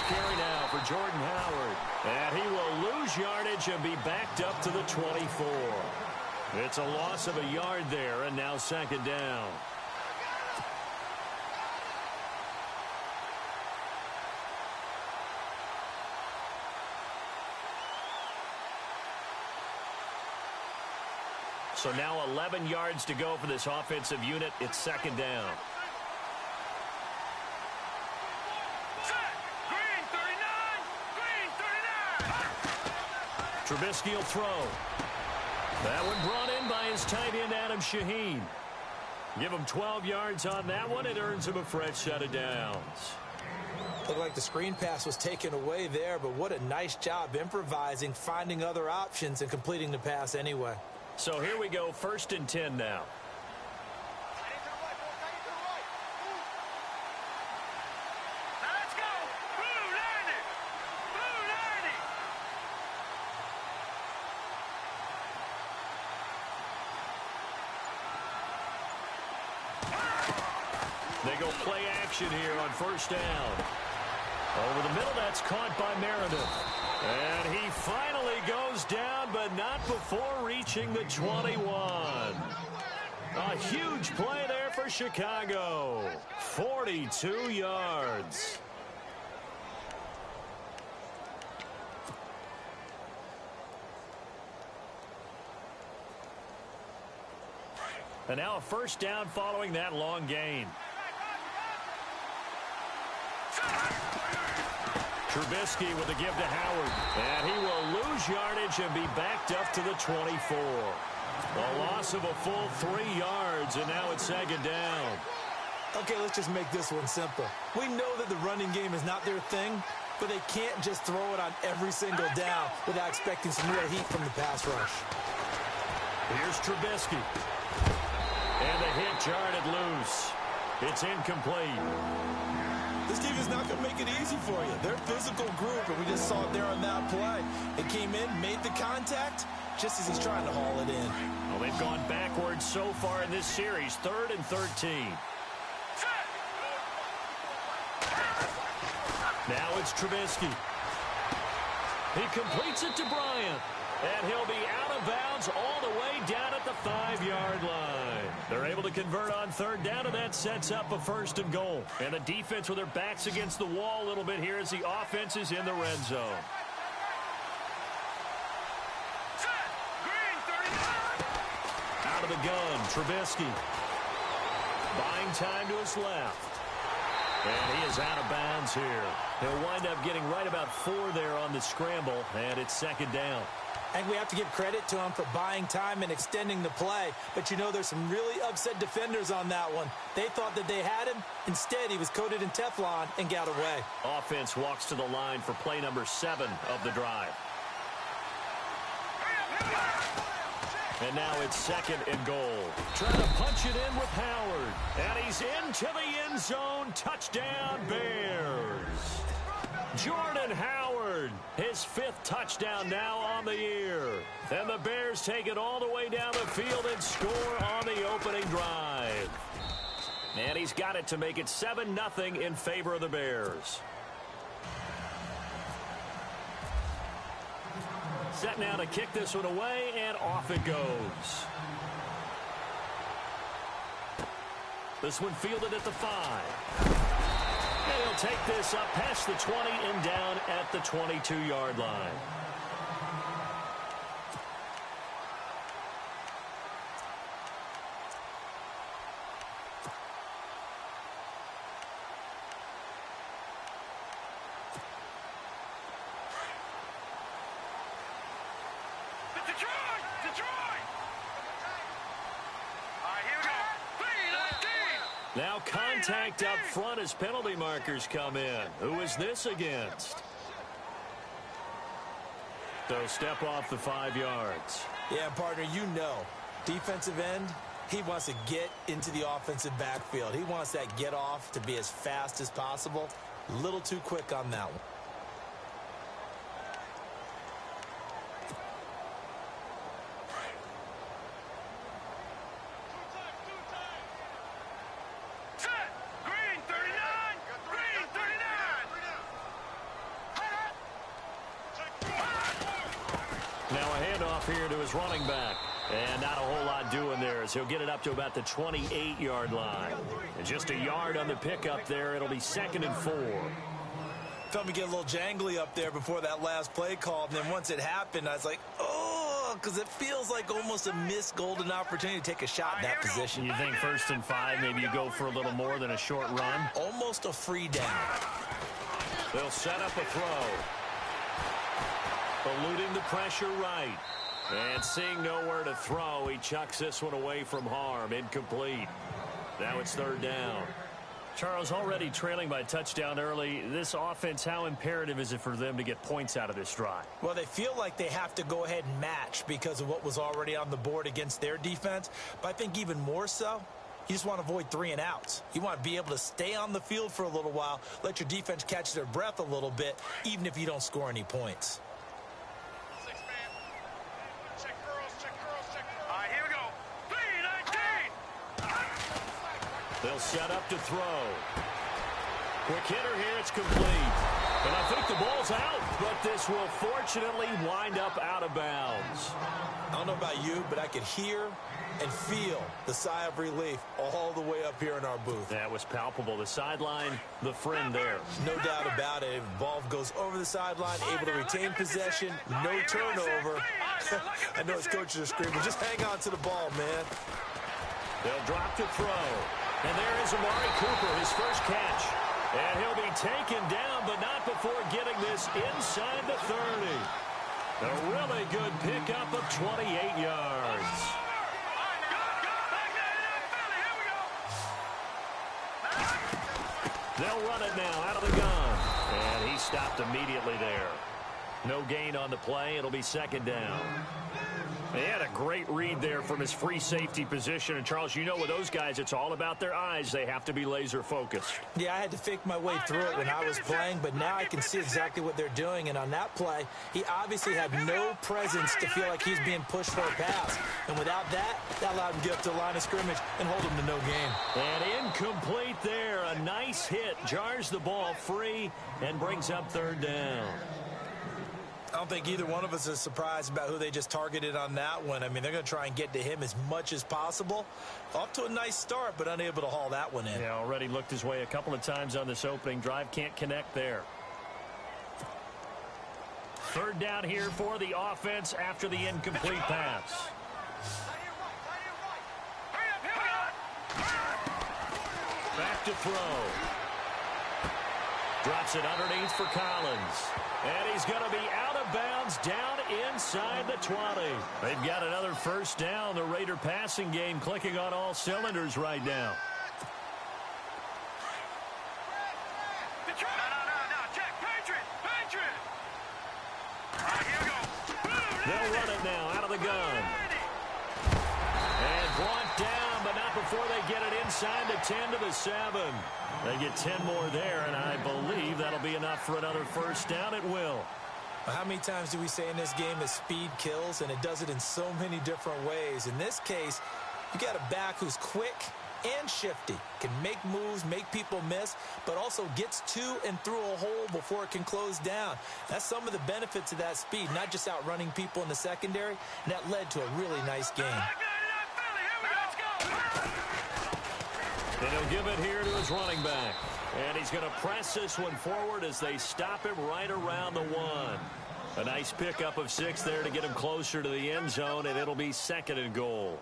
carry now for Jordan Howard. And he will lose yardage and be backed up to the 24. It's a loss of a yard there, and now second down. So now 11 yards to go for this offensive unit. It's second down. Trubisky will throw. That one brought in by his tight end, Adam Shaheen. Give him 12 yards on that one. It earns him a fresh set of downs. Looked like the screen pass was taken away there, but what a nice job improvising, finding other options, and completing the pass anyway. So here we go, 1st and 10 now. They go play action here on 1st down. Over the middle, that's caught by Meredith. And he finally goes down, but not before reaching the 21. A huge play there for Chicago. 42 yards. And now a 1st down following that long gain. Trubisky with a give to Howard. And he will lose yardage and be backed up to the 24. A loss of a full 3 yards, and now it's second down. Okay, let's just make this one simple. We know that the running game is not their thing, but they can't just throw it on every single down without expecting some real heat from the pass rush. Here's Trubisky. And the hit jarred loose. It's incomplete. This team is not going to make it easy for you. They're a physical group, and we just saw it there on that play. It came in, made the contact, just as he's trying to haul it in. Well, they've gone backwards so far in this series, 3rd and 13. Now it's Trubisky. He completes it to Bryant. And he'll be out of bounds all the way down at the 5-yard line. They're able to convert on 3rd down, and that sets up a 1st and goal. And the defense with their backs against the wall a little bit here as the offense is in the red zone. Out of the gun, Trubisky. Buying time to his left. And he is out of bounds here. He'll wind up getting right about 4 there on the scramble, and it's second down. And we have to give credit to him for buying time and extending the play. But, you know, there's some really upset defenders on that one. They thought that they had him. Instead, he was coated in Teflon and got away. Offense walks to the line for play number 7 of the drive. And now it's 2nd and goal. Trying to punch it in with Howard. And he's into the end zone. Touchdown, Bears. Jordan Howard, his 5th touchdown now on the year. And the Bears take it all the way down the field and score on the opening drive. And he's got it to make it 7-0 in favor of the Bears. Set now to kick this one away, and off it goes. This one fielded at the 5. And he'll take this up past the 20 and down at the 22-yard line. Now contact up front as penalty markers come in. Who is this against? So step off the 5 yards. Yeah, partner, you know. Defensive end, he wants to get into the offensive backfield. He wants that get off to be as fast as possible. A little too quick on that one. handoff here to his running back. And not a whole lot doing there as he'll get it up to about the 28-yard line. And just a yard on the pickup there. It'll be 2nd and 4. Felt me get a little jangly up there before that last play call. And then once it happened, I was like, oh, because it feels like almost a missed golden opportunity to take a shot in that position. You think 1st and 5, maybe you go for a little more than a short run? Almost a free down. They'll set up a throw. Eluding the pressure right. And seeing nowhere to throw, he chucks this one away from harm. Incomplete. Now it's 3rd down. Charles, already trailing by a touchdown early. This offense, how imperative is it for them to get points out of this drive? Well, they feel like they have to go ahead and match because of what was already on the board against their defense. But I think even more so, you just want to avoid 3 and outs. You want to be able to stay on the field for a little while, let your defense catch their breath a little bit, even if you don't score any points. They'll set up to throw. Quick hitter here. It's complete. And I think the ball's out, but this will fortunately wind up out of bounds. I don't know about you, but I could hear and feel the sigh of relief all the way up here in our booth. That was palpable. The sideline, the friend there. No doubt about it. If the ball goes over the sideline, able to retain possession, no turnover. I know his coaches are screaming, just hang on to the ball, man. They'll drop to throw. And there is Amari Cooper, his first catch. And he'll be taken down, but not before getting this inside the 30. A really good pickup of 28 yards. They'll run it now out of the gun. And he stopped immediately there. No gain on the play. It'll be 2nd down. He had a great read there from his free safety position. And, Charles, you know with those guys, it's all about their eyes. They have to be laser focused. Yeah, I had to fake my way through it when I was playing, but now I can see exactly what they're doing. And on that play, he obviously had no presence to feel like he's being pushed for a pass. And without that, that allowed him to get up to the line of scrimmage and hold him to no gain. And incomplete there. A nice hit. Jars the ball free and brings up 3rd down. I don't think either one of us is surprised about who they just targeted on that one. I mean, they're going to try and get to him as much as possible. Off to a nice start, but unable to haul that one in. Yeah, already looked his way a couple of times on this opening drive. Can't connect there. 3rd down here for the offense after the incomplete pass. Back to throw. Drops it underneath for Collins. And he's going to be out of bounds down inside the 20. They've got another 1st down. The Raider passing game clicking on all cylinders right now. They'll run it now out of the gun. And brought down, but not before they get it inside the 10 to the 7. They get 10 more there, and I believe that'll be enough for another 1st down. It will. How many times do we say in this game that speed kills, and it does it in so many different ways? In this case, you got a back who's quick and shifty, can make moves, make people miss, but also gets to and through a hole before it can close down. That's some of the benefits of that speed, not just outrunning people in the secondary, and that led to a really nice game. And he'll give it here to his running back. And he's going to press this one forward as they stop him right around the 1. A nice pickup of 6 there to get him closer to the end zone, and it'll be 2nd and goal.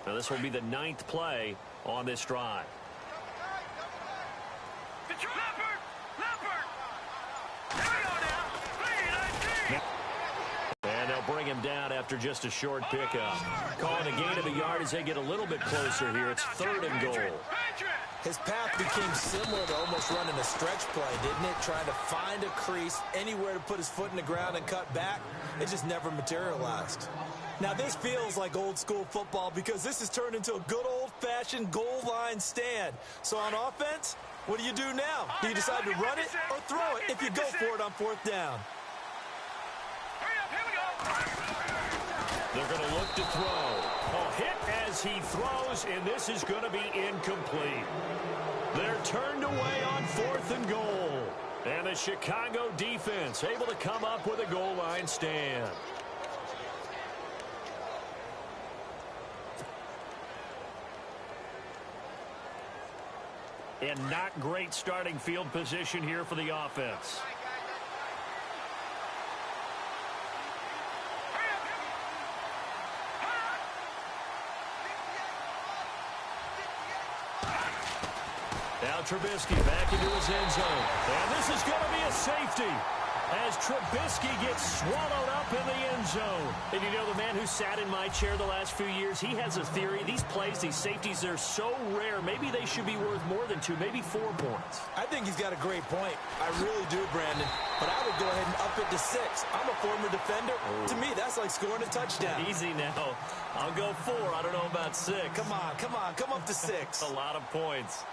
Now this will be the 9th play on this drive. And they'll bring him down after just a short pickup. Calling a gain of a yard as they get a little bit closer here. It's 3rd and goal. His path became similar to almost running a stretch play, didn't it? Trying to find a crease, anywhere to put his foot in the ground and cut back. It just never materialized. Now, this feels like old-school football because this has turned into a good old-fashioned goal line stand. So on offense, what do you do now? Do you decide to run it or throw it if you go for it on 4th down? They're going to look to throw. A hit as he throws, and this is going to be incomplete. They're turned away on 4th and goal. And the Chicago defense able to come up with a goal line stand. And not great starting field position here for the offense. Now Trubisky back into his end zone. And this is going to be a safety as Trubisky gets swallowed up in the end zone. And you know, the man who sat in my chair the last few years, he has a theory. These plays, these safeties, they're so rare. Maybe they should be worth more than 2, maybe 4 points. I think he's got a great point. I really do, Brandon. But I would go ahead and up it to 6. I'm a former defender. Oh. To me, that's like scoring a touchdown. Easy now. I'll go 4. I don't know about 6. Come on. Come up to 6. A lot of points.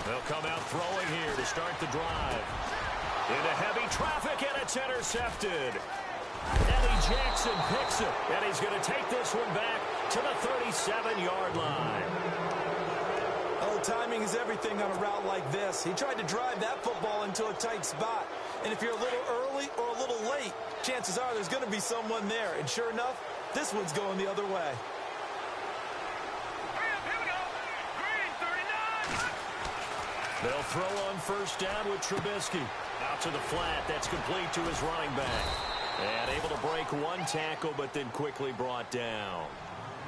They'll come out throwing here to start the drive. Into heavy traffic, and it's intercepted. Eddie Jackson picks it, and he's going to take this one back to the 37-yard line. Oh, timing is everything on a route like this. He tried to drive that football into a tight spot. And if you're a little early or a little late, chances are there's going to be someone there. And sure enough, this one's going the other way. They'll throw on 1st down with Trubisky. Out to the flat. That's complete to his running back. And able to break 1 tackle, but then quickly brought down.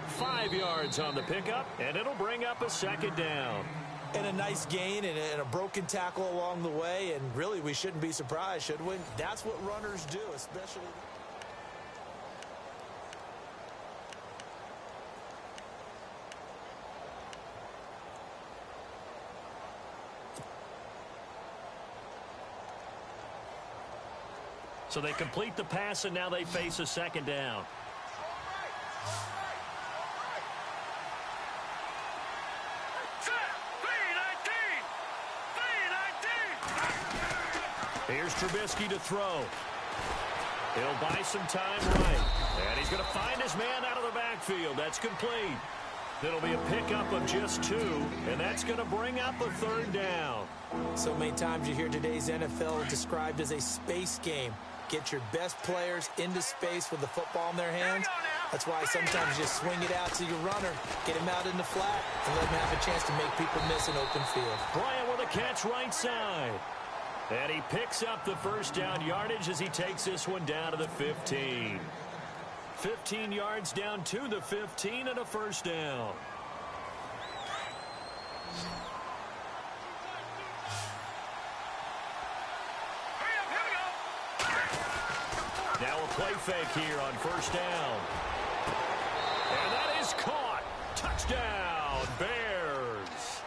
5 yards on the pickup, and it'll bring up a 2nd down. And a nice gain and a broken tackle along the way. And really, we shouldn't be surprised, should we? That's what runners do, especially... So they complete the pass, and now they face a 2nd down. Here's Trubisky to throw. He'll buy some time right. And he's going to find his man out of the backfield. That's complete. It'll be a pickup of just 2, and that's going to bring up a 3rd down. So many times you hear today's NFL described as a space game. Get your best players into space with the football in their hands. That's why sometimes you just swing it out to your runner, get him out in the flat, and let him have a chance to make people miss an open field. Bryant with a catch right side. And he picks up the 1st down yardage as he takes this one down to the 15. 15 yards down to the 15 and a 1st down. Now a play fake here on 1st down. And that is caught. Touchdown, Bears.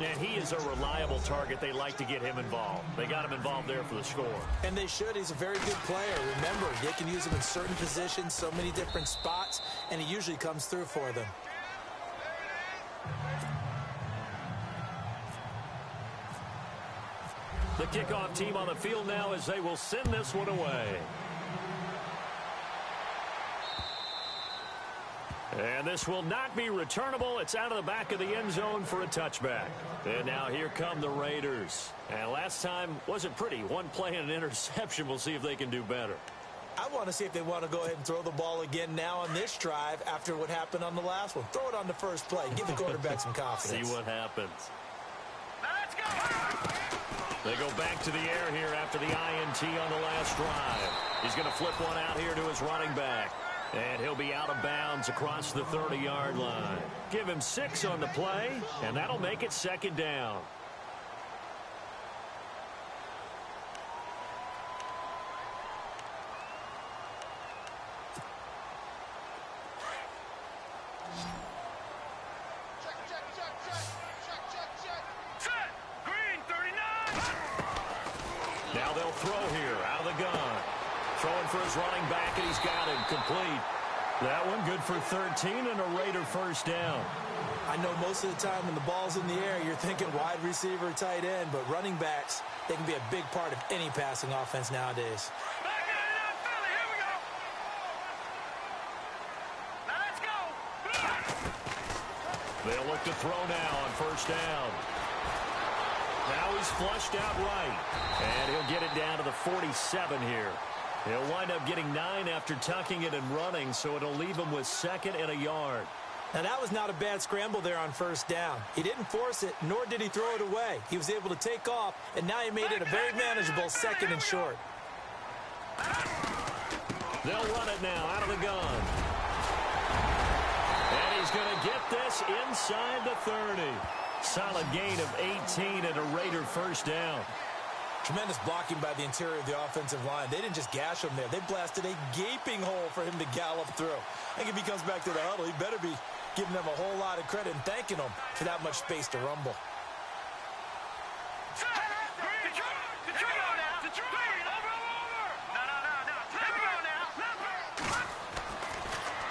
And he is a reliable target. They like to get him involved. They got him involved there for the score. And they should. He's a very good player. Remember, they can use him in certain positions, so many different spots, and he usually comes through for them. The kickoff team on the field now as they will send this one away. And this will not be returnable. It's out of the back of the end zone for a touchback. And now here come the Raiders. And last time wasn't pretty. 1 play and an interception. We'll see if they can do better. I want to see if they want to go ahead and throw the ball again now on this drive after what happened on the last one. Throw it on the first play. Give the quarterback some confidence. See what happens. Let's go! They go back to the air here after the INT on the last drive. He's going to flip one out here to his running back. And he'll be out of bounds across the 30-yard line. Give him 6 on the play, and that'll make it 2nd down. Now they'll throw here out of the gun. Throwing for his running back, and he's got him complete. That one good for 13 and a Raider first down. I know most of the time when the ball's in the air, you're thinking wide receiver, tight end, but running backs, they can be a big part of any passing offense nowadays. They'll look to throw now on first down. Now he's flushed out right, and he'll get it down to the 47 here. He'll wind up getting 9 after tucking it and running, so it'll leave him with 2nd and a yard. Now, that was not a bad scramble there on first down. He didn't force it, nor did he throw it away. He was able to take off, and now he made it a very manageable 2nd and short. They'll run it now out of the gun. And he's going to get this inside the 30. Solid gain of 18 and a Raider first down. Tremendous blocking by the interior of the offensive line. They didn't just gash him there. They blasted a gaping hole for him to gallop through. I think if he comes back to the huddle, he better be giving them a whole lot of credit and thanking them for that much space to rumble.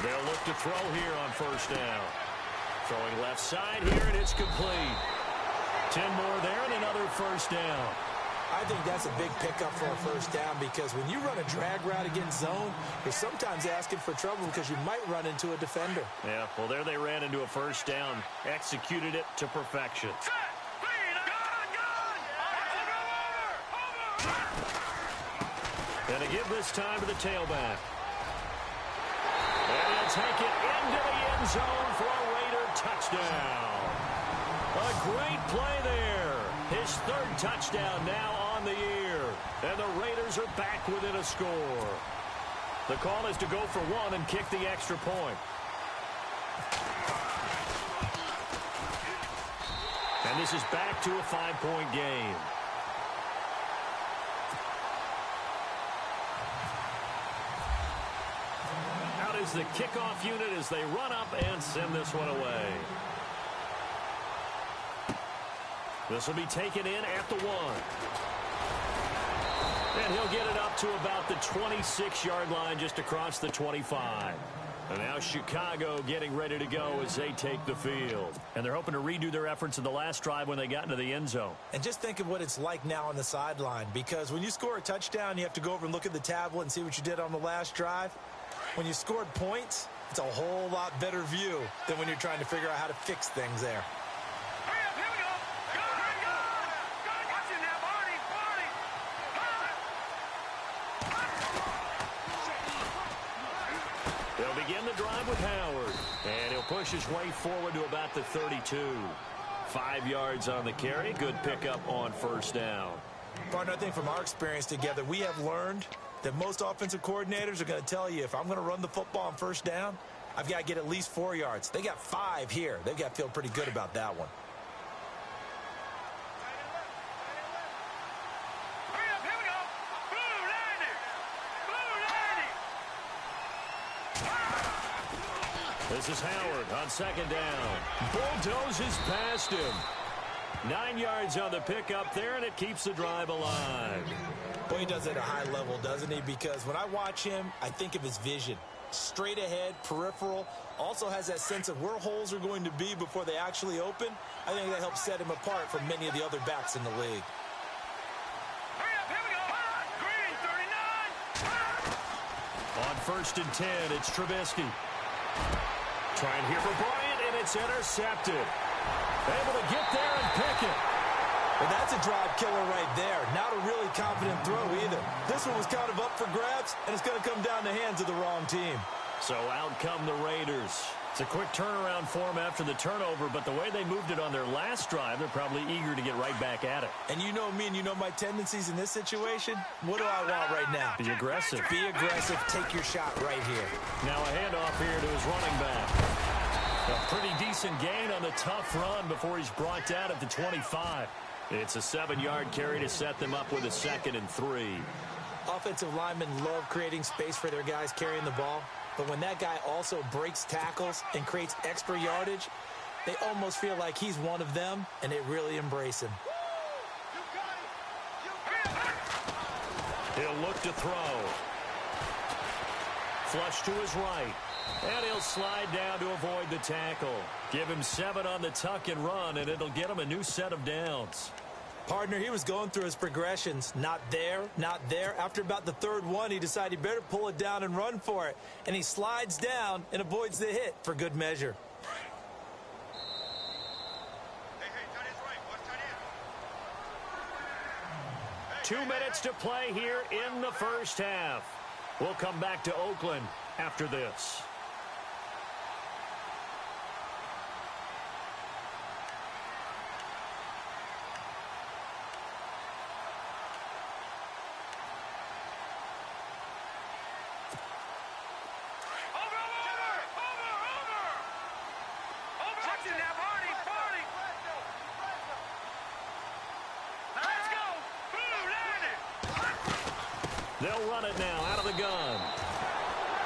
They'll look to throw here on first down. Throwing left side here, and it's complete. 10 more there and another first down. I think that's a big pickup for a first down because when you run a drag route against zone, you're sometimes asking for trouble because you might run into a defender. Yeah, well, there they ran into a first down. Executed it to perfection. And to give this time to the tailback. And he'll take it into the end zone for a Raider touchdown. A great play there. His 3rd touchdown now on the year. And the Raiders are back within a score. The call is to go for 1 and kick the extra point. And this is back to a 5-point game. Out is the kickoff unit as they run up and send this one away. This will be taken in at the 1. And he'll get it up to about the 26-yard line just across the 25. And now Chicago getting ready to go as they take the field. And they're hoping to redo their efforts in the last drive when they got into the end zone. And just think of what it's like now on the sideline, because when you score a touchdown, you have to go over and look at the tablet and see what you did on the last drive. When you scored points, it's a whole lot better view than when you're trying to figure out how to fix things there. They'll begin the drive with Howard, and he'll push his way forward to about the 32. 5 yards on the carry. Good pickup on first down. Partner, I think from our experience together, we have learned that most offensive coordinators are going to tell you, if I'm going to run the football on first down, I've got to get at least 4 yards. They got 5 here. They've got to feel pretty good about that one. This is Howard on second down. Bulldozes past him. 9 yards on the pickup there, and it keeps the drive alive. Boy, he does it at a high level, doesn't he? Because when I watch him, I think of his vision. Straight ahead, peripheral, also has that sense of where holes are going to be before they actually open. I think that helps set him apart from many of the other backs in the league. On 1st and 10, it's Trubisky. Trying here for Bryant, and it's intercepted. Able to get there and pick it. Well, that's a drive killer right there. Not a really confident throw either. This one was kind of up for grabs, and it's going to come down the hands of the wrong team. So out come the Raiders. It's a quick turnaround for them after the turnover, but the way they moved it on their last drive, they're probably eager to get right back at it. And you know me, and you know my tendencies in this situation. What do I want right now? Be aggressive. Be aggressive. Take your shot right here. Now a handoff here to his running back. A pretty decent gain on the tough run before he's brought down at the 25. It's a 7-yard carry to set them up with a 2nd and 3. Offensive linemen love creating space for their guys carrying the ball. But when that guy also breaks tackles and creates extra yardage, they almost feel like he's one of them, and they really embrace him. He'll look to throw. Flush to his right. And he'll slide down to avoid the tackle. Give him 7 on the tuck and run, and it'll get him a new set of downs. Partner, he was going through his progressions. Not there, not there. After about the third one, he decided he better pull it down and run for it. And he slides down and avoids the hit for good measure. 2 minutes to play here in the first half. We'll come back to Oakland after this. They'll run it now out of the gun.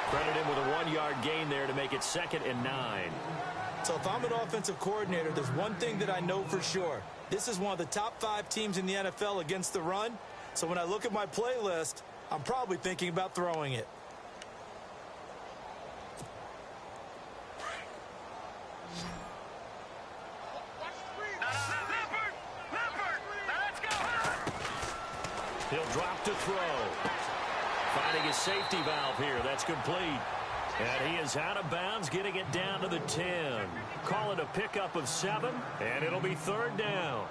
Credit him with a 1-yard gain there to make it 2nd and 9. So if I'm an offensive coordinator, there's one thing that I know for sure. This is one of the top 5 teams in the NFL against the run. So when I look at my playlist, I'm probably thinking about throwing it. He'll drop to throw. Finding his safety valve here. That's complete. And he is out of bounds, getting it down to the 10. Call it a pickup of 7, and it'll be 3rd down.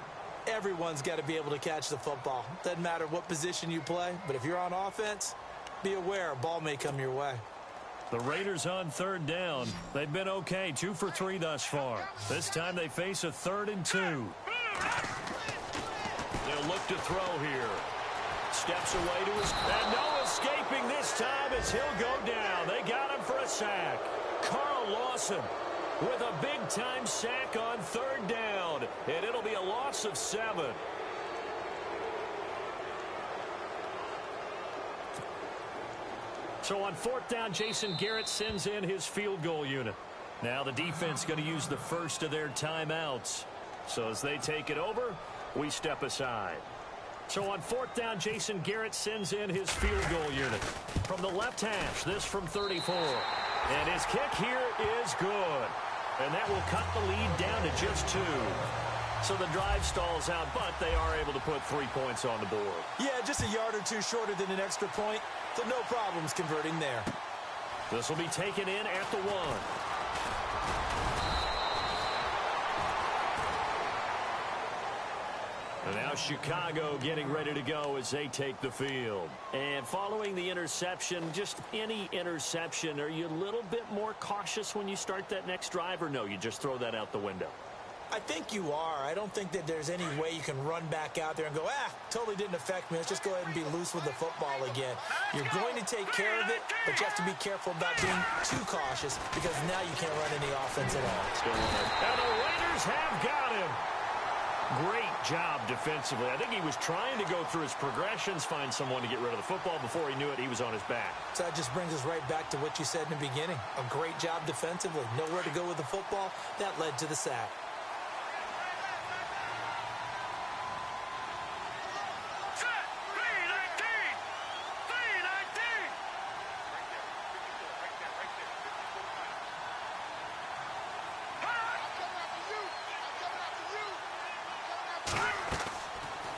Everyone's got to be able to catch the football. Doesn't matter what position you play, but if you're on offense, be aware a ball may come your way. The Raiders on 3rd down. They've been okay, 2 for 3 thus far. This time they face a 3rd and 2. They'll look to throw here. Steps away to his... And no escaping this time as he'll go down. They got him for a sack. Carl Lawson with a big-time sack on 3rd down. And it'll be a loss of 7. So on 4th down, Jason Garrett sends in his field goal unit. Now the defense going to use the first of their timeouts. So as they take it over, we step aside. So on 4th down, Jason Garrett sends in his field goal unit. From the left hash, this from 34. And his kick here is good. And that will cut the lead down to just 2. So the drive stalls out, but they are able to put 3 points on the board. Yeah, just a yard or 2 shorter than an extra point, so no problems converting there. This will be taken in at the 1. And now Chicago getting ready to go as they take the field. And following the interception, just any interception, are you a little bit more cautious when you start that next drive, or no, you just throw that out the window? I think you are. I don't think that there's any way you can run back out there and go, totally didn't affect me. Let's just go ahead and be loose with the football again. You're going to take care of it, but you have to be careful about being too cautious because now you can't run any offense at all. And the Raiders have got him. Great job defensively. I think he was trying to go through his progressions, find someone to get rid of the football. Before he knew it, he was on his back. So that just brings us right back to what you said in the beginning. A great job defensively. Nowhere to go with the football. That led to the sack.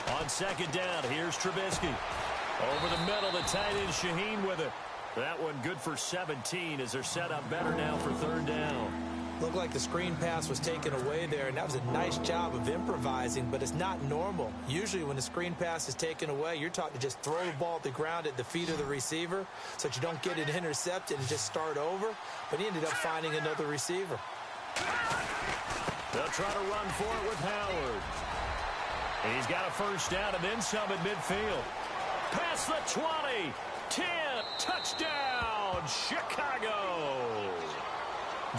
On 2nd down, here's Trubisky. Over the middle, the tight end Shaheen with it. That one good for 17 as they're set up better now for 3rd down. Looked like the screen pass was taken away there, and that was a nice job of improvising, but it's not normal. Usually when the screen pass is taken away, you're taught to just throw the ball at the ground at the feet of the receiver so that you don't get it intercepted and just start over, but he ended up finding another receiver. They'll try to run for it with Howard. And he's got a 1st down and then some at midfield. Past the 20, 10, touchdown, Chicago.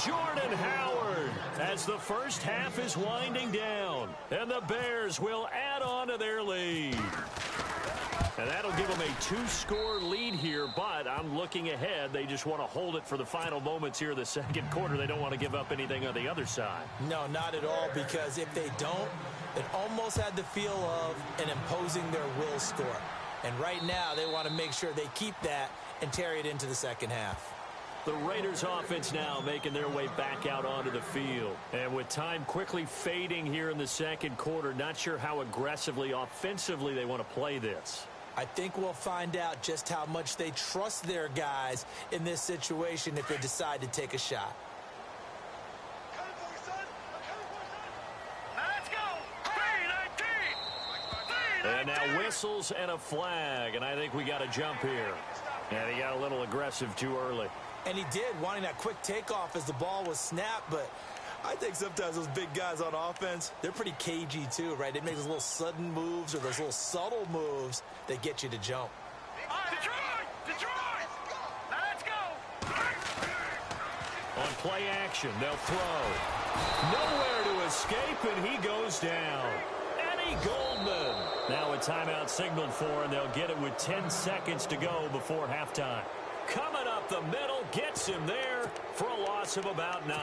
Jordan Howard as the first half is winding down. And the Bears will add on to their lead. And that'll give them a 2-score lead here, but I'm looking ahead. They just want to hold it for the final moments here of the 2nd quarter. They don't want to give up anything on the other side. No, not at all, because if they don't, it almost had the feel of an imposing their will score. And right now, they want to make sure they keep that and carry it into the second half. The Raiders offense now making their way back out onto the field. And with time quickly fading here in the second quarter, not sure how aggressively, offensively they want to play this. I think we'll find out just how much they trust their guys in this situation if they decide to take a shot. And now whistles and a flag, and I think we got a jump here. And he got a little aggressive too early. And he did, wanting that quick takeoff as the ball was snapped, but I think sometimes those big guys on offense, they're pretty cagey too, right? They make those little sudden moves or those little subtle moves that get you to jump. Detroit! Let's go! On play action, they'll throw. Nowhere to escape, and he goes down. Eddie Goldman. Now a timeout signaled for, and they'll get it with 10 seconds to go before halftime. Coming up the middle, gets him there for a loss of about 9.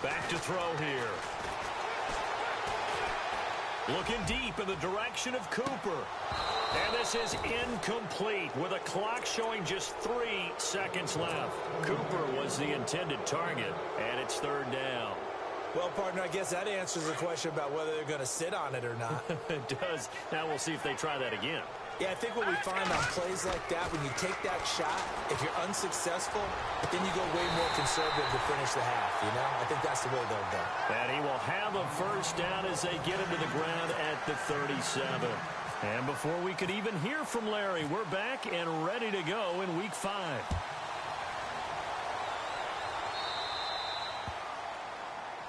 Back to throw here. Looking deep in the direction of Cooper. And this is incomplete with a clock showing just 3 seconds left. Cooper was the intended target, and it's third down. Well, partner, I guess that answers the question about whether they're going to sit on it or not. It does. Now we'll see if they try that again. Yeah, I think what we find on plays like that, when you take that shot, if you're unsuccessful, then you go way more conservative to finish the half, you know? I think that's the way they'll go. And he will have a first down as they get him to the ground at the 37. And before we could even hear from Larry, we're back and ready to go in Week 5.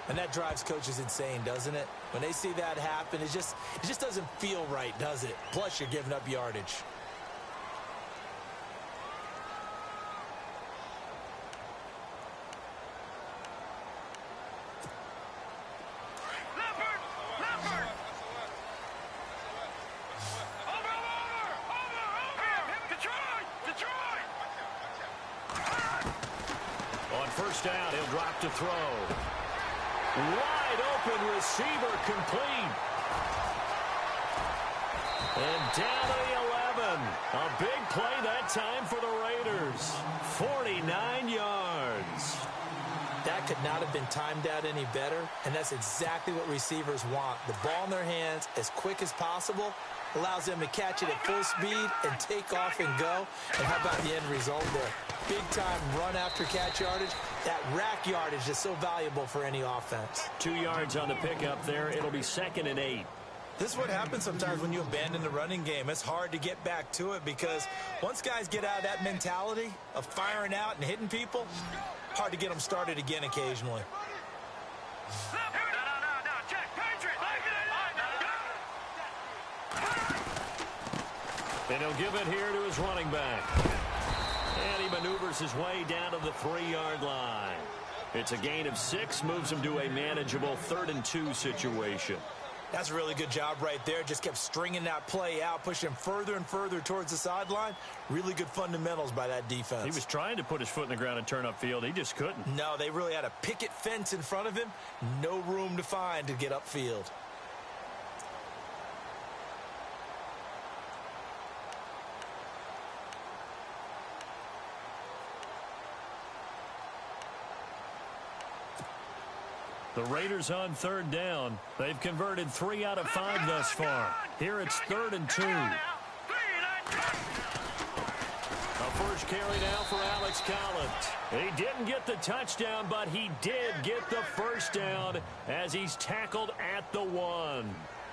And that drives coaches insane, doesn't it? When they see that happen, it just doesn't feel right, does it? Plus, you're giving up yardage. On first down, he'll drop to throw. Wide open receiver complete. And down to the 11. A big play that time for the Raiders. 49 yards. That could not have been timed out any better, and that's exactly what receivers want. The ball in their hands as quick as possible allows them to catch it at full speed and take off and go. And how about the end result there? Big-time run-after-catch yardage. That rack yardage is so valuable for any offense. 2 yards on the pickup there. It'll be 2nd and 8. This is what happens sometimes when you abandon the running game. It's hard to get back to it because once guys get out of that mentality of firing out and hitting people, hard to get them started again occasionally. And he'll give it here to his running back. And he maneuvers his way down to the 3-yard line. It's a gain of 6, moves him to a manageable 3rd and 2 situation. That's a really good job right there. Just kept stringing that play out, pushing him further and further towards the sideline. Really good fundamentals by that defense. He was trying to put his foot in the ground and turn upfield. He just couldn't. No, they really had a picket fence in front of him. No room to find to get upfield. The Raiders on 3rd down. They've converted 3 out of 5 thus far. Here it's 3rd and 2. A first carry now for Alex Collins. He didn't get the touchdown, but he did get the first down as he's tackled at the 1.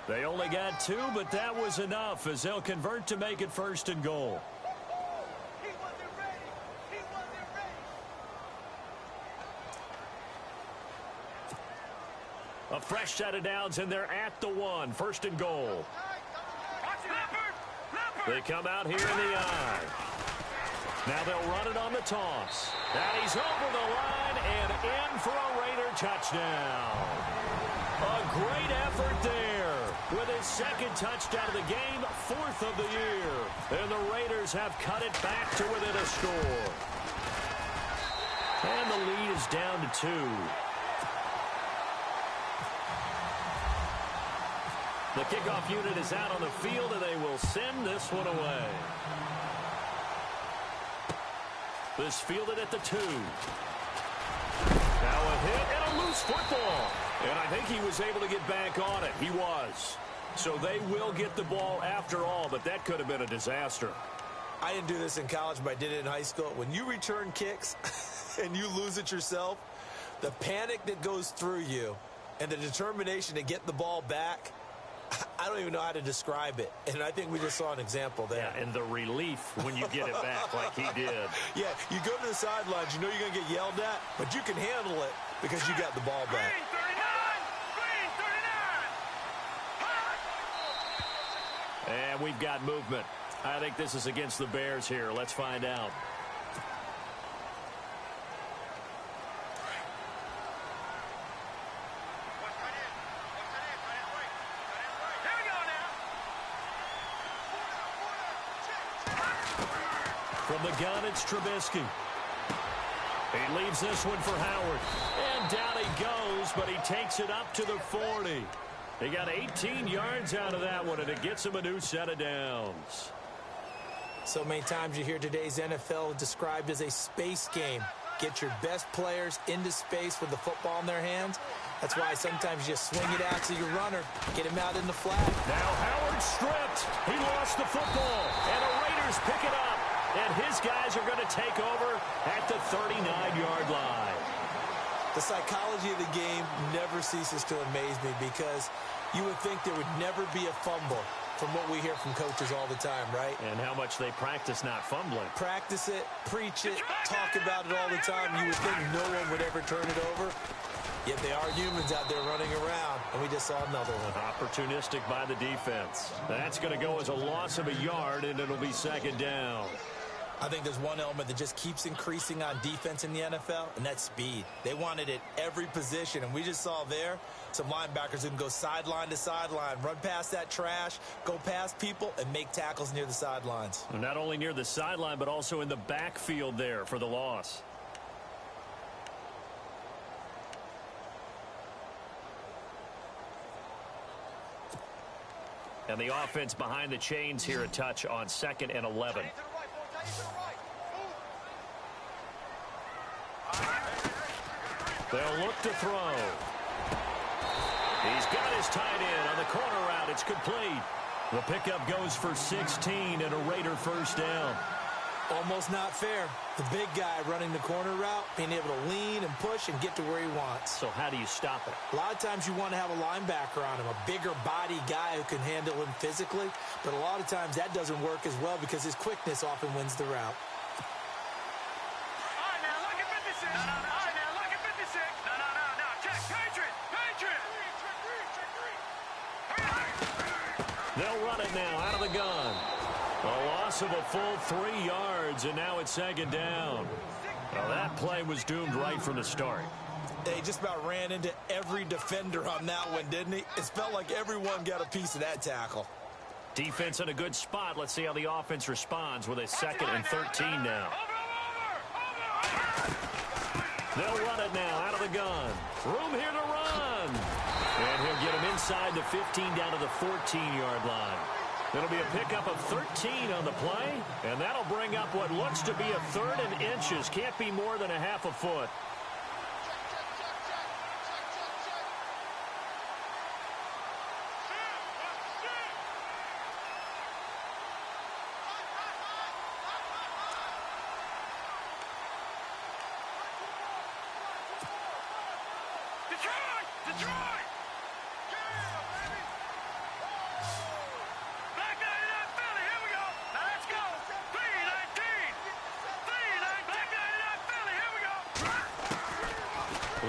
They only got 2, but that was enough as they'll convert to make it 1st and goal. A fresh set of downs, and they're at the 1. 1st and goal. They come out here in the eye. Now they'll run it on the toss. And he's over the line and in for a Raider touchdown. A great effort there. with his second touchdown of the game, 4th of the year. And the Raiders have cut it back to within a score. And the lead is down to 2. The kickoff unit is out on the field, and they will send this one away. This fielded at the 2. Now a hit and a loose football. And I think he was able to get back on it. He was. So they will get the ball after all, but that could have been a disaster. I didn't do this in college, but I did it in high school. When you return kicks and you lose it yourself, the panic that goes through you and the determination to get the ball back, I don't even know how to describe it. And I think we just saw an example there. Yeah, and the relief when you get it back like he did. Yeah, you go to the sidelines, you know you're going to get yelled at, but you can handle it because you got the ball back. And we've got movement. I think this is against the Bears here. Let's find out. From the gun, it's Trubisky. He leaves this one for Howard. And down he goes, but he takes it up to the 40. He got 18 yards out of that one, and it gets him a new set of downs. So many times you hear today's NFL described as a space game. Get your best players into space with the football in their hands. That's why sometimes you just swing it out to your runner, get him out in the flat. Now Howard stripped. He lost the football, and the Raiders pick it up. And his guys are going to take over at the 39-yard line. The psychology of the game never ceases to amaze me because you would think there would never be a fumble from what we hear from coaches all the time, right? And how much they practice not fumbling. Practice it, preach it, talk about it all the time. You would think no one would ever turn it over. Yet they are humans out there running around, and we just saw another one. Opportunistic by the defense. That's going to go as a loss of a yard, and it'll be second down. I think there's one element that just keeps increasing on defense in the NFL, and that's speed. They want it at every position, and we just saw there some linebackers who can go sideline to sideline, run past that trash, go past people, and make tackles near the sidelines. Not only near the sideline, but also in the backfield there for the loss. And the offense behind the chains here a touch on 2nd and 11. They'll look to throw. He's got his tight end on the corner route. It's complete. The pickup goes for 16 and a Raider first down. Almost not fair. The big guy running the corner route, being able to lean and push and get to where he wants. So how do you stop it? A lot of times you want to have a linebacker on him, a bigger body guy who can handle him physically. But a lot of times that doesn't work as well because his quickness often wins the route. They'll run it now out of the gun. A loss of a full 3 yards, and now it's second down. Well, that play was doomed right from the start. They just about ran into every defender on that one, didn't he? It felt like everyone got a piece of that tackle. Defense in a good spot. Let's see how the offense responds with a 2nd and 13 now. They'll run it now out of the gun. Room here to run. And he'll get him inside the 15 down to the 14-yard line. It'll be a pickup of 13 on the play, and that'll bring up what looks to be a 3rd and inches. Can't be more than a half a foot.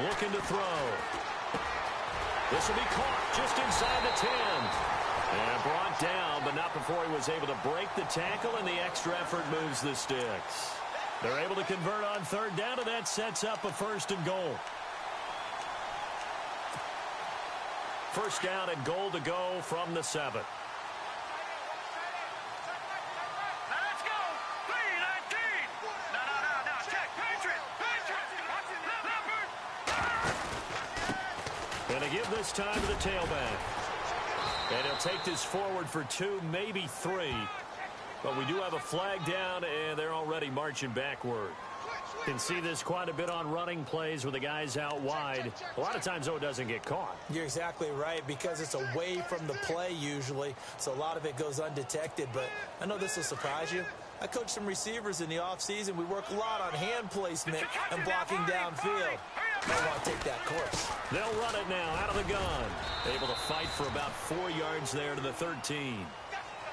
Looking to throw. This will be caught just inside the 10. And brought down, but not before he was able to break the tackle, and the extra effort moves the sticks. They're able to convert on 3rd down, and that sets up a 1st and goal. First down and goal to go from the 7. Now let's go. 3-19. Now. Check. Patriot. Leopard. And they give this time to the tailback. And he'll take this forward for 2, maybe 3. But we do have a flag down, and they're already marching backward. Can see this quite a bit on running plays with the guys out wide. A lot of times, though, it doesn't get caught. You're exactly right, because it's away from the play usually, so a lot of it goes undetected. But I know this will surprise you. I coached some receivers in the offseason. We work a lot on hand placement and blocking downfield. Might want to take that course. They'll run it now out of the gun. Able to fight for about 4 yards there to the 13.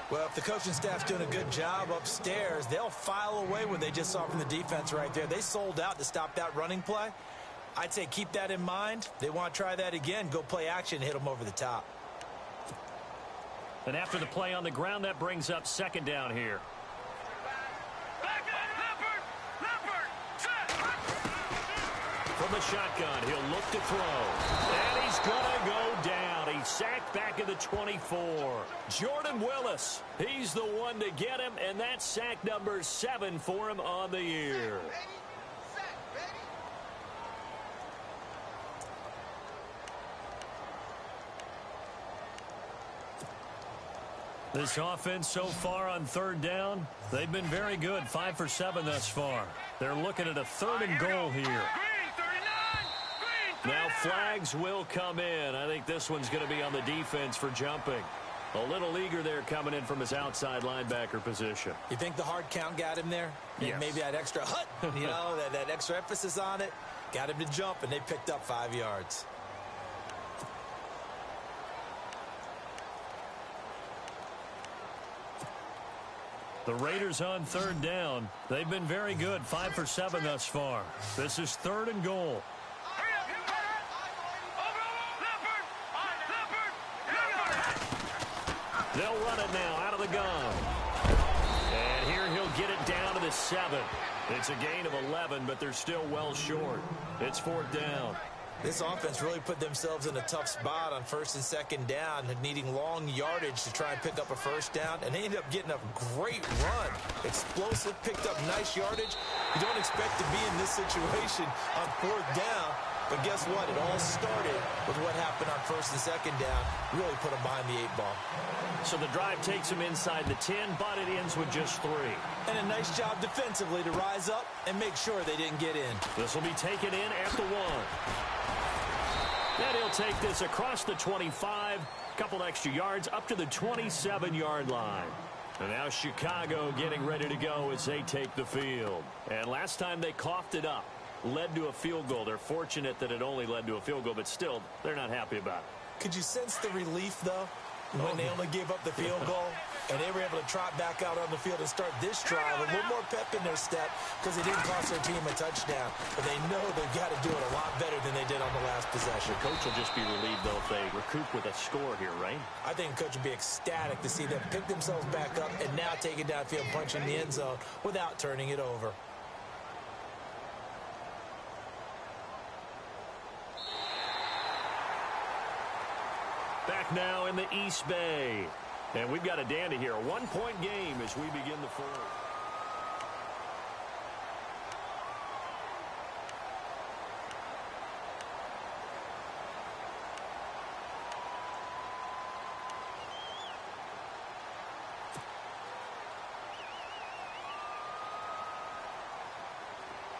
Well, if the coaching staff's doing a good job upstairs, they'll file away what they just saw from the defense right there. They sold out to stop that running play. I'd say keep that in mind. They want to try that again. Go play action, hit them over the top. And after the play on the ground, that brings up second down here. From the shotgun, he'll look to throw. And he's going to go down. He's sacked back at the 24. Jordan Willis, he's the one to get him, and that's sack number 7 for him on the year. This offense so far on third down, they've been very good. 5 for 7 thus far. They're looking at a 3rd and goal here. Now flags will come in. I think this one's going to be on the defense for jumping. A little eager there coming in from his outside linebacker position. You think the hard count got him there? Yes. Maybe that extra hut, that extra emphasis on it, got him to jump, and they picked up 5 yards. The Raiders on 3rd down. They've been very good. 5 for 7 thus far. This is 3rd and goal. They'll run it now out of the gun. And here he'll get it down to the 7. It's a gain of 11, but they're still well short. It's 4th down. This offense really put themselves in a tough spot on 1st and 2nd down, needing long yardage to try and pick up a 1st down, and they ended up getting a great run. Explosive, picked up nice yardage. You don't expect to be in this situation on 4th down, but guess what? It all started with what happened on 1st and 2nd down. Really put them behind the 8 ball. So the drive takes them inside the 10, but it ends with just 3. And a nice job defensively to rise up and make sure they didn't get in. This will be taken in at the 1. And he'll take this across the 25, couple extra yards up to the 27-yard line. And now Chicago getting ready to go as they take the field. And last time they coughed it up, led to a field goal. They're fortunate that it only led to a field goal, but still, they're not happy about it. Could you sense the relief, though, when they only gave up the field goal? And they were able to trot back out on the field and start this drive. A little more pep in their step because it didn't cost their team a touchdown. But they know they've got to do it a lot better than they did on the last possession. The coach will just be relieved, though, if they recoup with a score here, right? I think the coach would be ecstatic to see them pick themselves back up and now take it downfield, punching the end zone without turning it over. Back now in the East Bay. And we've got a dandy here. A 1-point game as we begin the 4th.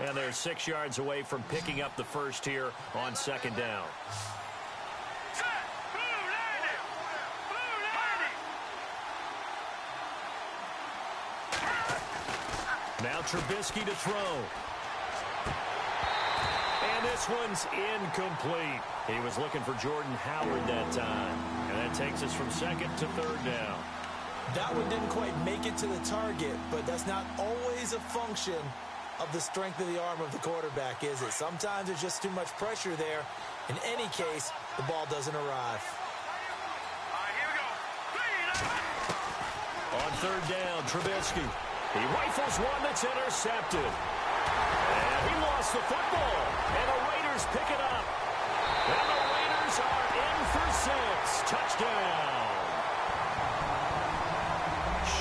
And they're 6 yards away from picking up the first here on 2nd down. Now Trubisky to throw. And this one's incomplete. He was looking for Jordan Howard that time. And that takes us from 2nd to 3rd down. That one didn't quite make it to the target, but that's not always a function of the strength of the arm of the quarterback, is it? Sometimes there's just too much pressure there. In any case, the ball doesn't arrive. On 3rd down, Trubisky. He rifles one that's intercepted. And he lost the football. And the Raiders pick it up. And the Raiders are in for Touchdown.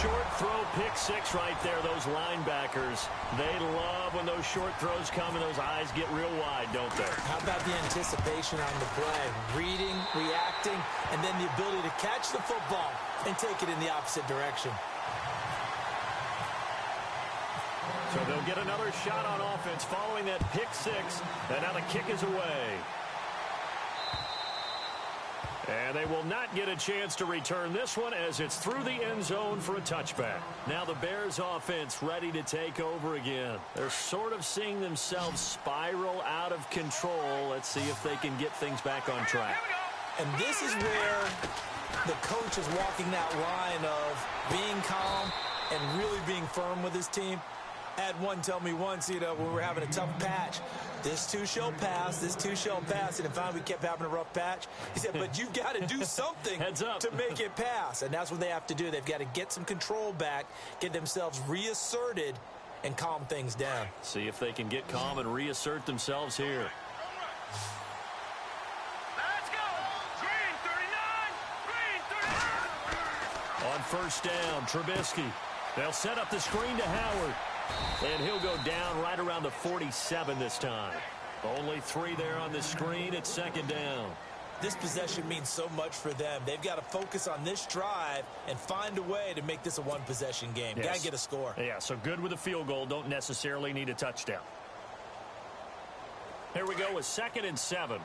Short throw, pick six right there. Those linebackers, they love when those short throws come and those eyes get real wide, don't they? How about the anticipation on the play? Reading, reacting, and then the ability to catch the football and take it in the opposite direction. So they'll get another shot on offense following that pick six, and now the kick is away. And they will not get a chance to return this one as it's through the end zone for a touchback. Now the Bears offense ready to take over again. They're sort of seeing themselves spiral out of control. Let's see if they can get things back on track. And this is where the coach is walking that line of being calm and really being firm with his team. I had one tell me once, when we were having a tough patch, this too shall pass, this too shall pass. And finally we kept having a rough patch. He said, but you've got to do something to make it pass. And that's what they have to do. They've got to get some control back, get themselves reasserted, and calm things down. See if they can get calm and reassert themselves here. Let's go. Green 39. Green 39. On first down, Trubisky. They'll set up the screen to Howard. And he'll go down right around the 47 this time. Only 3 there on the screen at second down. This possession means so much for them. They've got to focus on this drive and find a way to make this a one-possession game. Yes. Got to get a score. Yeah, so good with a field goal. Don't necessarily need a touchdown. Here we go with 2nd and 7. All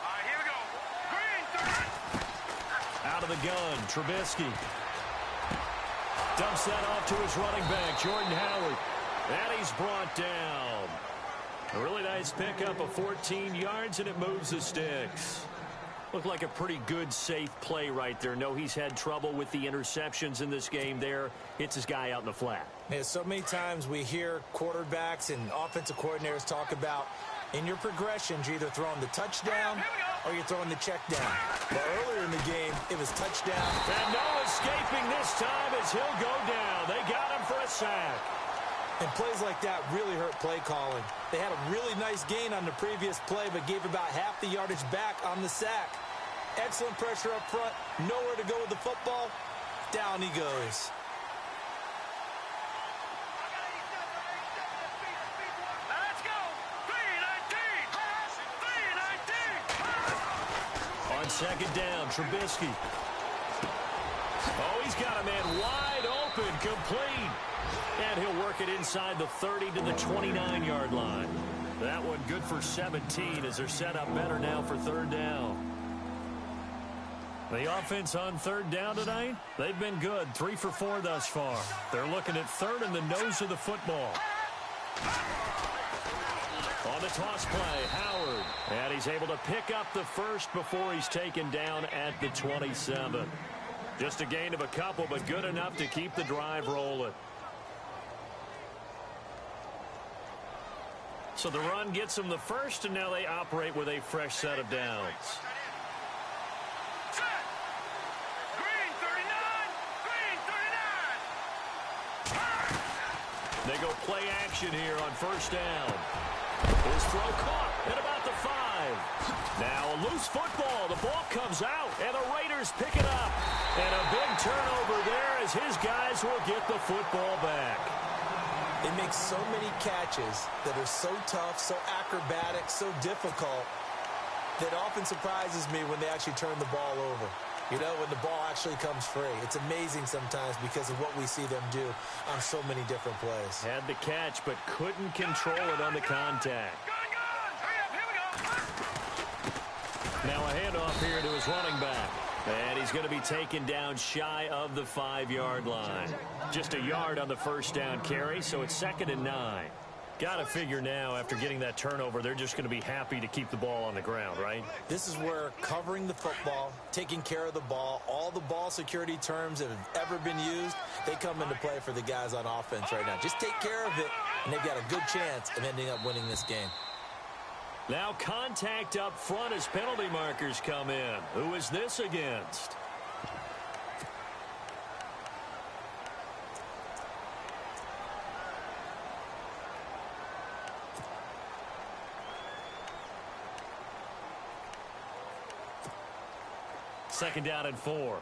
right, here we go. Green 30. Out of the gun, Trubisky. Dumps that off to his running back, Jordan Howard. And he's brought down. A really nice pickup of 14 yards, and it moves the sticks. Looked like a pretty good, safe play right there. No, he's had trouble with the interceptions in this game there. Hits his guy out in the flat. Yeah, so many times we hear quarterbacks and offensive coordinators talk about in your progressions, you're either throwing the touchdown or you're throwing the check down. But earlier in the game, it was touchdown. And no escaping this time as he'll go down. They got him for a sack. And plays like that really hurt play calling. They had a really nice gain on the previous play, but gave about half the yardage back on the sack. Excellent pressure up front. Nowhere to go with the football. Down he goes. Let's go. 3-19. 3-19. On second down, Trubisky. Oh, he's got a man wide open, complete. And he'll work it inside the 30 to the 29-yard line. That one good for 17 as they're set up better now for third down. The offense on third down tonight, they've been good. 3 for 4 thus far. They're looking at third in the nose of the football. On the toss play, Howard. And he's able to pick up the first before he's taken down at the 27. Just a gain of a couple, but good enough to keep the drive rolling. So the run gets them the first, and now they operate with a fresh set of downs. Set. Green 39. Green 39. They go play action here on first down. His throw caught at about the 5. Now a loose football. The ball comes out, and the Raiders pick it up. And a big turnover there as his guys will get the football back. They make so many catches that are so tough, so acrobatic, so difficult that often surprises me when they actually turn the ball over. You know, when the ball actually comes free. It's amazing sometimes because of what we see them do on so many different plays. Had the catch, but couldn't control it on the contact. Hurry up, here we go. Now a handoff here to his running back. And he's going to be taken down shy of the 5-yard line. Just a yard on the first down carry, so it's 2nd and 9. Got to figure now, after getting that turnover, they're just going to be happy to keep the ball on the ground, right? This is where covering the football, taking care of the ball, all the ball security terms that have ever been used, they come into play for the guys on offense right now. Just take care of it, and they've got a good chance of ending up winning this game. Now contact up front as penalty markers come in. Who is this against? Second down and 4.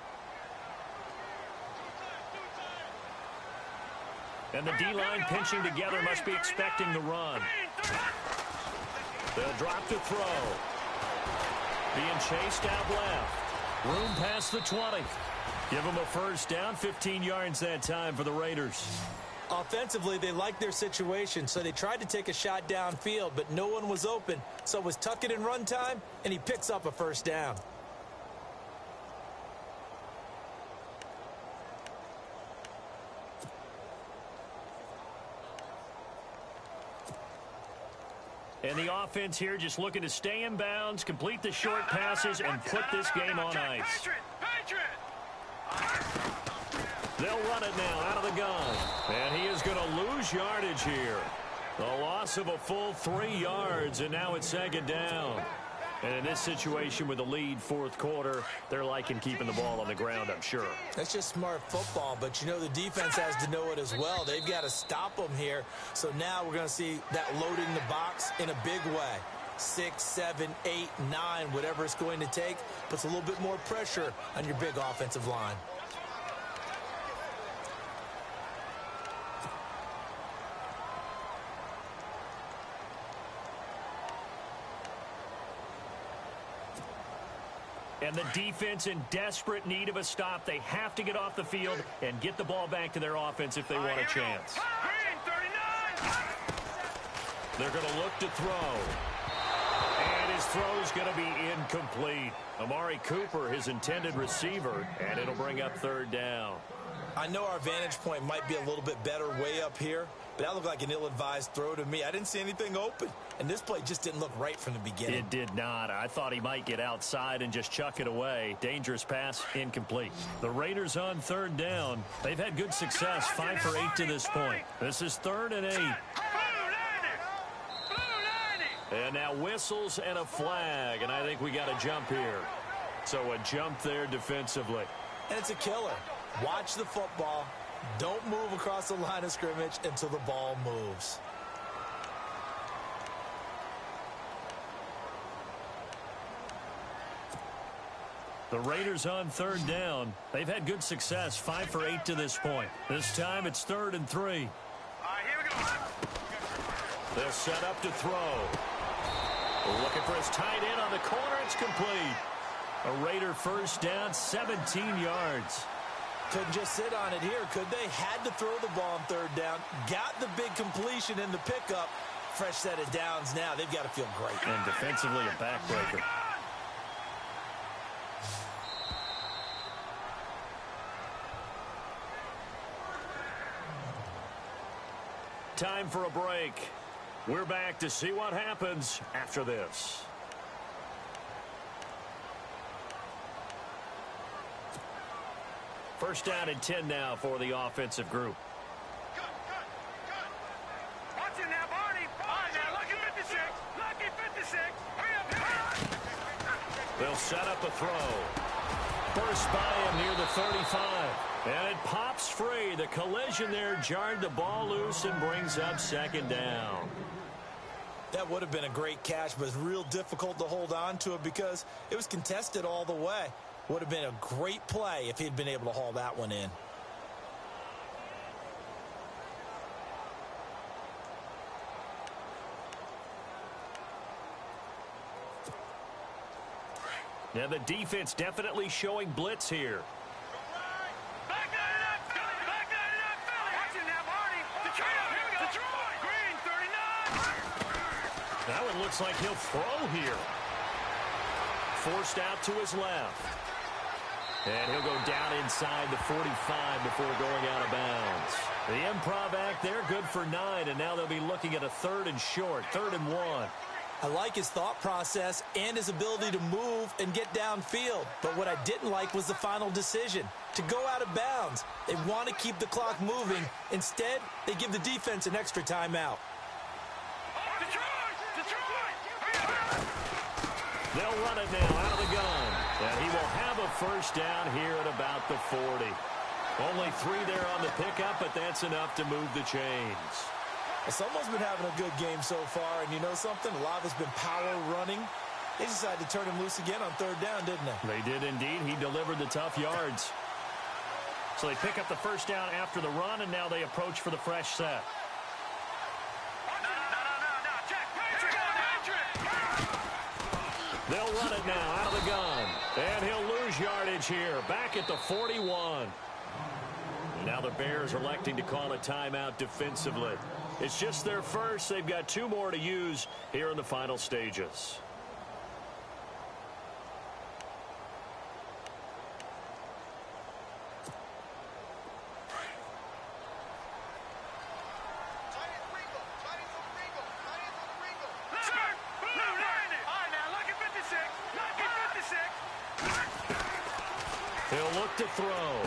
And the D-line pinching together must be expecting the run. They'll drop to throw. Being chased out left. Room past the 20. Give them a first down, 15 yards that time for the Raiders. Offensively, they liked their situation, so they tried to take a shot downfield, but no one was open. So it was tuck it in run time, and he picks up a first down. And the offense here just looking to stay in bounds, complete the short passes, and put this game on ice. They'll run it now out of the gun. And he is going to lose yardage here. The loss of a full 3 yards, and now it's second down. And in this situation with the lead fourth quarter, they're liking keeping the ball on the ground, I'm sure. That's just smart football, but you know the defense has to know it as well. They've got to stop them here. So now we're going to see that loading the box in a big way. 6, 7, 8, 9, whatever it's going to take, puts a little bit more pressure on your big offensive line. And the defense in desperate need of a stop. They have to get off the field and get the ball back to their offense if they want a chance. They're going to look to throw. And his throw's going to be incomplete. Amari Cooper, his intended receiver, and it'll bring up third down. I know our vantage point might be a little bit better way up here, but that looked like an ill-advised throw to me. I didn't see anything open, and this play just didn't look right from the beginning. It did not. I thought he might get outside and just chuck it away. Dangerous pass, incomplete. The Raiders on third down. They've had good success, 5 for 8 to this point. This is 3rd and 8. And now whistles and a flag, and I think we got a jump here. So a jump there defensively. And it's a killer. Watch the football. Don't move across the line of scrimmage until the ball moves. The Raiders on third down. They've had good success, 5 for 8 to this point. This time it's 3rd and 3. Here we go. They'll set up to throw. Looking for his tight end on the corner. It's complete. A Raider first down, 17 yards. Couldn't just sit on it here, could they? Had to throw the ball on third down. Got the big completion in the pickup. Fresh set of downs now. They've got to feel great. And defensively, a backbreaker. Time for a break. We're back to see what happens after this. First down and 10 now for the offensive group. Watch it now, Barney. All right, now, lucky 56. Lucky 56. Hurry up, hurry up. They'll set up a throw. First by him near the 35. And it pops free. The collision there jarred the ball loose and brings up second down. That would have been a great catch, but it's real difficult to hold on to it because it was contested all the way. Would have been a great play if he'd been able to haul that one in. Now the defense definitely showing blitz here. Back that up, Philly. Back that up, Philly. Watch it now, Barney. Detroit, here we go. Detroit. Green, 39. That one looks like he'll throw here. Forced out to his left. And he'll go down inside the 45 before going out of bounds. The improv act there, good for 9, and now they'll be looking at a 3rd and short, 3rd and 1. I like his thought process and his ability to move and get downfield. But what I didn't like was the final decision, to go out of bounds. They want to keep the clock moving. Instead, they give the defense an extra timeout. They'll run it now out of the gun. And he will have a first down here at about the 40. Only 3 there on the pickup, but that's enough to move the chains. Well, someone's been having a good game so far, and you know something? A lot of it's been power running. They decided to turn him loose again on third down, didn't they? They did indeed. He delivered the tough yards. So they pick up the first down after the run, and now they approach for the fresh set. They'll run it now out of the gun. And he'll lose yardage here. Back at the 41. Now the Bears electing to call a timeout defensively. It's just their first. They've got 2 more to use here in the final stages. He'll look to throw.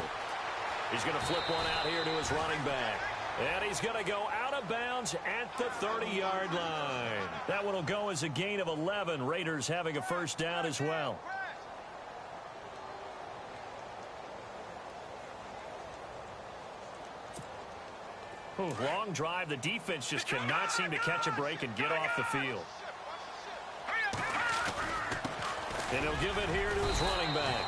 He's going to flip one out here to his running back. And he's going to go out of bounds at the 30-yard line. That one will go as a gain of 11. Raiders having a first down as well. Ooh, long drive. The defense just cannot seem to catch a break and get off the field. And he'll give it here to his running back.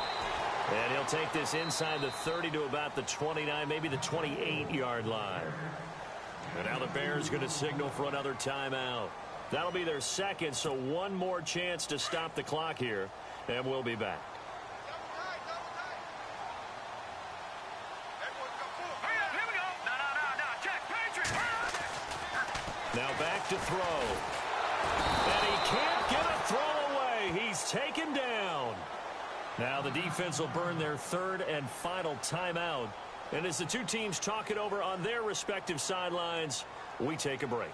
And he'll take this inside the 30 to about the 29, maybe the 28-yard line. And now the Bears going to signal for another timeout. That'll be their second, so one more chance to stop the clock here, and we'll be back. Now back to throw. And he can't get a throw away. He's taken down. Now the defense will burn their third and final timeout. And as the two teams talk it over on their respective sidelines, we take a break.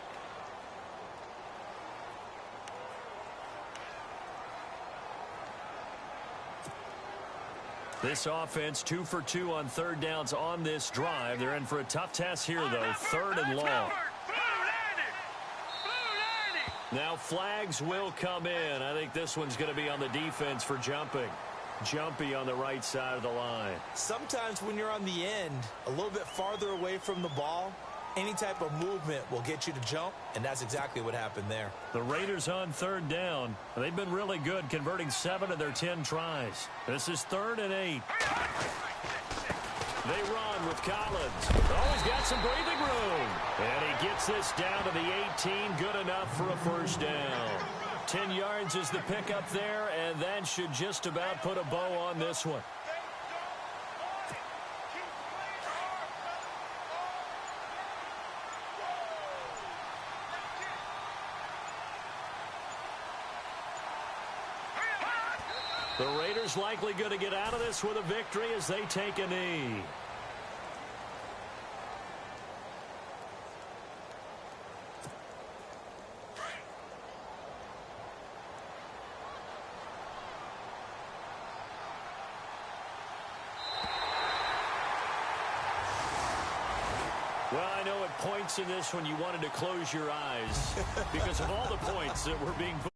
This offense 2 for 2 on third downs on this drive. They're in for a tough test here, though. Third and long. Now flags will come in. I think this one's going to be on the defense for jumping. Jumpy on the right side of the line. Sometimes when you're on the end, a little bit farther away from the ball, any type of movement will get you to jump, and that's exactly what happened there. The Raiders on third down. They've been really good, converting 7 of their 10 tries. This is 3rd and 8. They run with Collins. Oh, he's got some breathing room. And he gets this down to the 18. Good enough for a first down. 10 yards is the pickup there, and that should just about put a bow on this one. The Raiders likely going to get out of this with a victory as they take a knee. Well, I know at points in this one you wanted to close your eyes because of all the points that were being put.